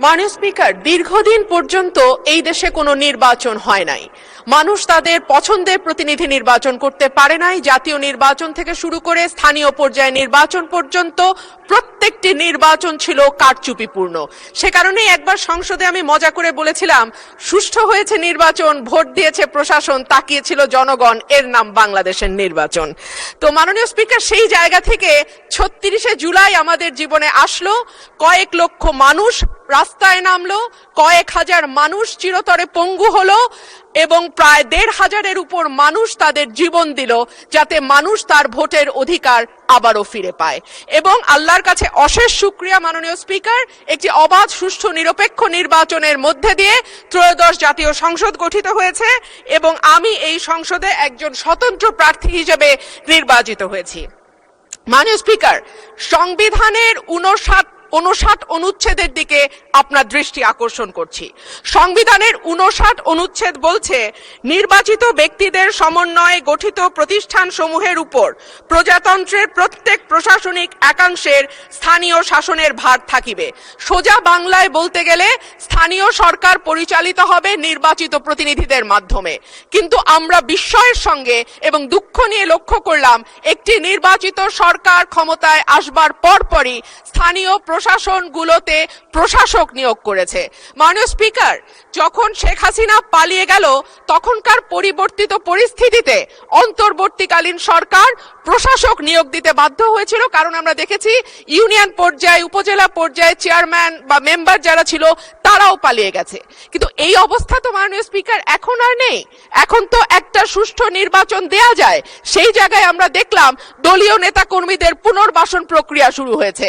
মাননীয় স্পিকার, দীর্ঘদিন পর্যন্ত এই দেশে কোনো নির্বাচন হয় নাই। মানুষ তাদের পছন্দের প্রতিনিধি নির্বাচন করতে পারে নাই। জাতীয় নির্বাচন থেকে শুরু করে স্থানীয় পর্যায়ে নির্বাচন পর্যন্ত প্রত্যেকটি নির্বাচন ছিল কারচুপিপূর্ণ। সে কারণেই একবার সংসদে আমি মজা করে বলেছিলাম, সুষ্ঠু হয়েছে নির্বাচন, ভোট দিয়েছে প্রশাসন, তাকিয়েছিল জনগণ, এর নাম বাংলাদেশের নির্বাচন। তো মাননীয় স্পিকার, সেই জায়গা থেকে ৩৬শে জুলাই আমাদের জীবনে আসলো, কয়েক লক্ষ মানুষ রাস্তায় নামলো, কয়েক হাজার মানুষ চিরতরে পঙ্গু হলো এবং প্রায় ১৫০০-এর উপর মানুষ তাদের জীবন দিল যাতে মানুষ তার ভোটের অধিকার আবারও ফিরে পায়। এবং আল্লাহর কাছে অশেষ শুকরিয়া মাননীয় স্পিকার, একটি অবাধ, সুষ্ঠু, নিরপেক্ষ নির্বাচনের মধ্যে দিয়ে ত্রয়োদশ জাতীয় সংসদ গঠিত হয়েছে এবং আমি এই সংসদে একজন স্বতন্ত্র প্রার্থী হিসেবে নির্বাচিত হয়েছি। মাননীয় স্পিকার, সংবিধানের ৫৯ অনুচ্ছেদের দিকে আপনার দৃষ্টি আকর্ষণ করছি। সংবিধানের ৫৯ অনুচ্ছেদ বলছে, নির্বাচিত ব্যক্তিদের সমন্বয়ে গঠিত প্রতিষ্ঠান সমূহের উপর প্রজাতন্ত্রের প্রত্যেক প্রশাসনিক একাংশের স্থানীয় শাসনের ভার থাকিবে। সোজা বাংলায় বলতে গেলে স্থানীয় সরকার পরিচালিত হবে নির্বাচিত প্রতিনিধিদের মাধ্যমে। কিন্তু আমরা বিস্ময়ের সঙ্গে এবং দুঃখ নিয়ে লক্ষ্য করলাম, একটি নির্বাচিত সরকার ক্ষমতায় আসবার পরপরই স্থানীয় প্রশাসনগুলোতে প্রশাসক নিয়োগ করেছে। মাননীয় স্পিকার, যখন শেখ হাসিনা পালিয়ে গেল তখনকার পরিবর্তিত পরিস্থিতিতে অন্তর্বর্তীকালীন সরকার প্রশাসক নিয়োগ দিতে বাধ্য হয়েছিল, কারণ আমরা দেখেছি ইউনিয়ন পর্যায়ে, উপজেলা পর্যায়ে চেয়ারম্যান বা মেম্বার যারা ছিল তারাও পালিয়ে গেছে। কিন্তু এই অবস্থা তো মাননীয় স্পিকার এখন আর নেই। এখন তো একটা সুষ্ঠু নির্বাচন দেয়া যায়। সেই জায়গায় আমরা দেখলাম দলীয় নেতা কর্মীদের পুনর্বাসন প্রক্রিয়া শুরু হয়েছে।